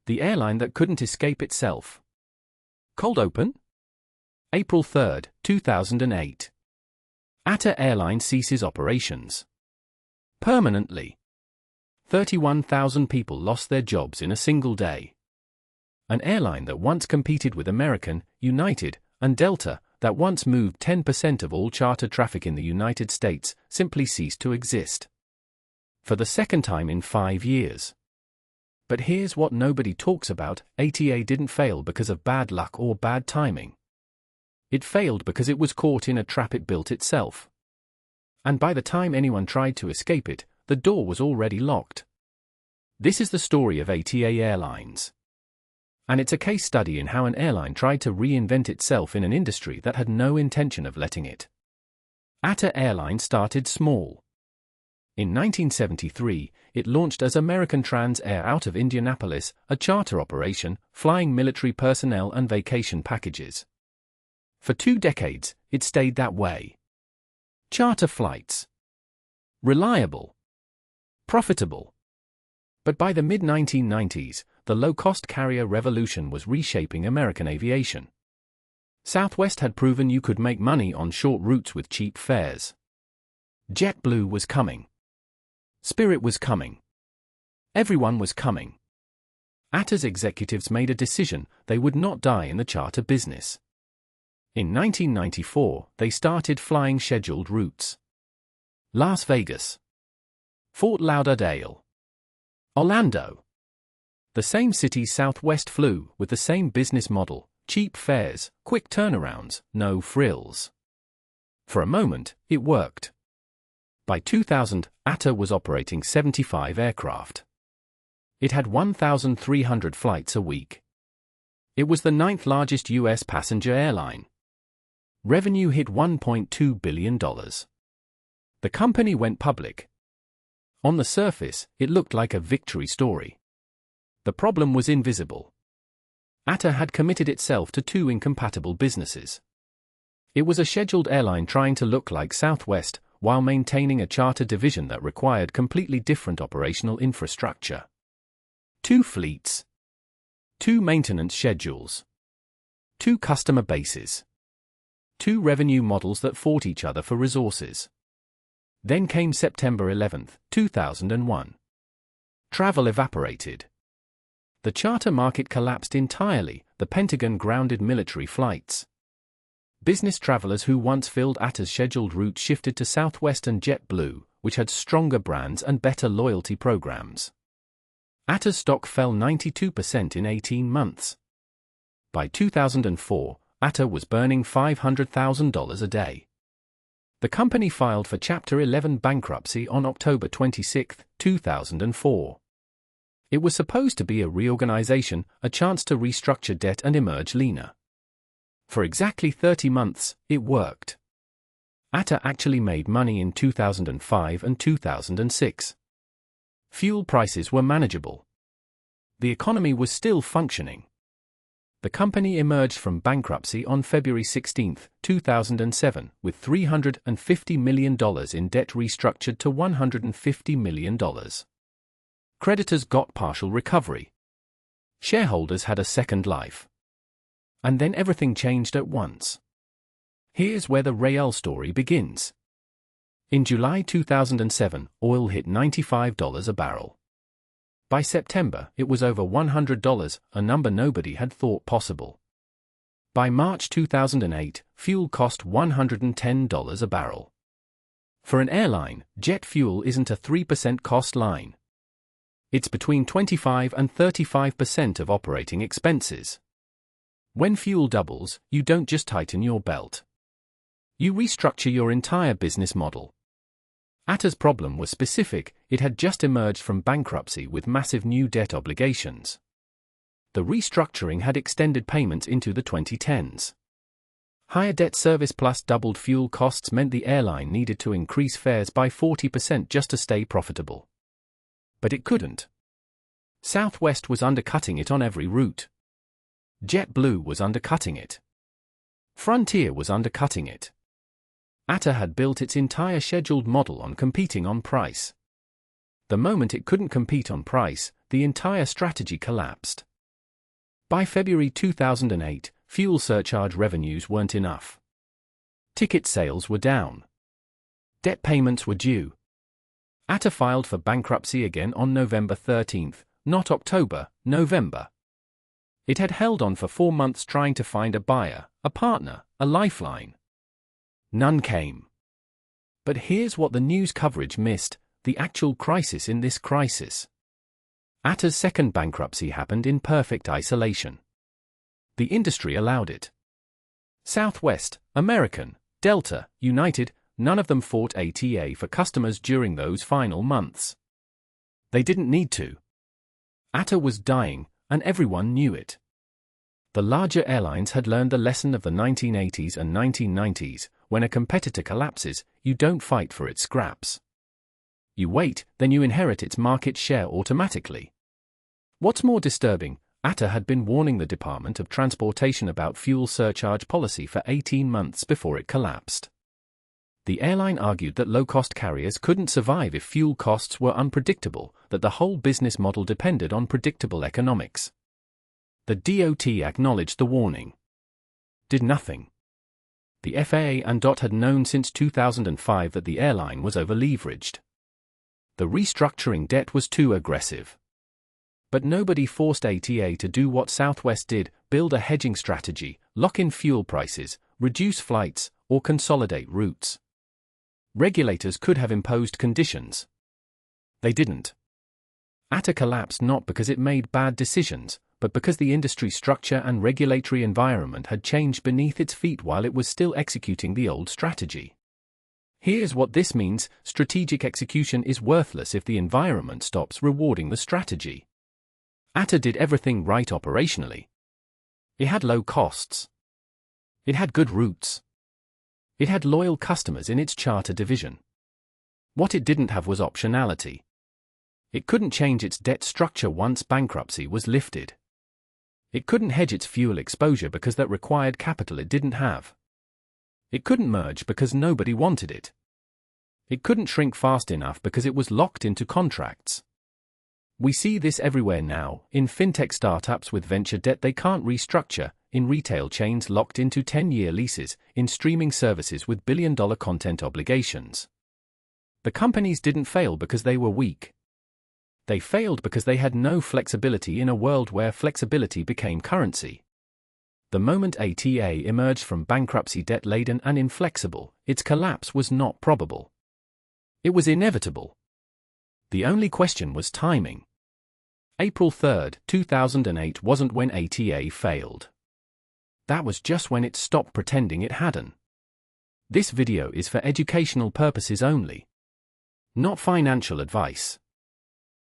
The airline that couldn't escape itself. Cold open? April 3, 2008. ATA Airlines ceases operations. Permanently. 31,000 people lost their jobs in a single day. An airline that once competed with American, United, and Delta, that once moved 10% of all charter traffic in the United States, simply ceased to exist. For the second time in 5 years. But here's what nobody talks about: ATA didn't fail because of bad luck or bad timing. It failed because it was caught in a trap it built itself. And by the time anyone tried to escape it, the door was already locked. This is the story of ATA Airlines. And it's a case study in how an airline tried to reinvent itself in an industry that had no intention of letting it. ATA Airlines started small. In 1973, it launched as American Trans Air out of Indianapolis, a charter operation, flying military personnel and vacation packages. For 2 decades, it stayed that way. Charter flights. Reliable. Profitable. But by the mid-1990s, the low-cost carrier revolution was reshaping American aviation. Southwest had proven you could make money on short routes with cheap fares. JetBlue was coming. Spirit was coming. Everyone was coming. ATA's executives made a decision: they would not die in the charter business. In 1994, they started flying scheduled routes. Las Vegas. Fort Lauderdale. Orlando. The same cities Southwest flew, with the same business model: cheap fares, quick turnarounds, no frills. For a moment, it worked. By 2000, ATA was operating 75 aircraft. It had 1,300 flights a week. It was the 9th largest U.S. passenger airline. Revenue hit $1.2 billion. The company went public. On the surface, it looked like a victory story. The problem was invisible. ATA had committed itself to 2 incompatible businesses. It was a scheduled airline trying to look like Southwest, while maintaining a charter division that required completely different operational infrastructure. 2 fleets. 2 maintenance schedules. 2 customer bases. 2 revenue models that fought each other for resources. Then came September 11, 2001. Travel evaporated. The charter market collapsed entirely. The Pentagon grounded military flights. Business travelers who once filled ATA's scheduled routes shifted to Southwest and JetBlue, which had stronger brands and better loyalty programs. ATA's stock fell 92% in 18 months. By 2004, ATA was burning $500,000 a day. The company filed for Chapter 11 bankruptcy on October 26, 2004. It was supposed to be a reorganization, a chance to restructure debt and emerge leaner. For exactly 30 months, it worked. ATA actually made money in 2005 and 2006. Fuel prices were manageable. The economy was still functioning. The company emerged from bankruptcy on February 16, 2007, with $350 million in debt restructured to $150 million. Creditors got partial recovery. Shareholders had a second life. And then everything changed at once. Here's where the real story begins. In July 2007, oil hit $95 a barrel. By September, it was over $100, a number nobody had thought possible. By March 2008, fuel cost $110 a barrel. For an airline, jet fuel isn't a 3% cost line. It's between 25 and 35% of operating expenses. When fuel doubles, you don't just tighten your belt. You restructure your entire business model. ATA's problem was specific: it had just emerged from bankruptcy with massive new debt obligations. The restructuring had extended payments into the 2010s. Higher debt service plus doubled fuel costs meant the airline needed to increase fares by 40% just to stay profitable. But it couldn't. Southwest was undercutting it on every route. JetBlue was undercutting it. Frontier was undercutting it. ATA had built its entire scheduled model on competing on price. The moment it couldn't compete on price, the entire strategy collapsed. By February 2008, fuel surcharge revenues weren't enough. Ticket sales were down. Debt payments were due. ATA filed for bankruptcy again on November 13, not October, November. It had held on for 4 months trying to find a buyer, a partner, a lifeline. None came. But here's what the news coverage missed: the actual crisis in this crisis. ATA's second bankruptcy happened in perfect isolation. The industry allowed it. Southwest, American, Delta, United, none of them fought ATA for customers during those final months. They didn't need to. ATA was dying, and everyone knew it. The larger airlines had learned the lesson of the 1980s and 1990s: when a competitor collapses, you don't fight for its scraps. You wait, then you inherit its market share automatically. What's more disturbing, ATA had been warning the Department of Transportation about fuel surcharge policy for 18 months before it collapsed. The airline argued that low-cost carriers couldn't survive if fuel costs were unpredictable, that the whole business model depended on predictable economics. The DOT acknowledged the warning. Did nothing. The FAA and DOT had known since 2005 that the airline was over-leveraged. The restructuring debt was too aggressive. But nobody forced ATA to do what Southwest did: build a hedging strategy, lock in fuel prices, reduce flights, or consolidate routes. Regulators could have imposed conditions. They didn't. ATA collapsed not because it made bad decisions, but because the industry structure and regulatory environment had changed beneath its feet while it was still executing the old strategy. Here's what this means: strategic execution is worthless if the environment stops rewarding the strategy. ATA did everything right operationally. It had low costs. It had good routes. It had loyal customers in its charter division. What it didn't have was optionality. It couldn't change its debt structure once bankruptcy was lifted. It couldn't hedge its fuel exposure because that required capital it didn't have. It couldn't merge because nobody wanted it. It couldn't shrink fast enough because it was locked into contracts. We see this everywhere now: in fintech startups with venture debt they can't restructure, in retail chains locked into 10-year leases, in streaming services with billion-dollar content obligations. The companies didn't fail because they were weak. They failed because they had no flexibility in a world where flexibility became currency. The moment ATA emerged from bankruptcy debt-laden and inflexible, its collapse was not probable. It was inevitable. The only question was timing. April 3, 2008 wasn't when ATA failed. That was just when it stopped pretending it hadn't. This video is for educational purposes only. Not financial advice.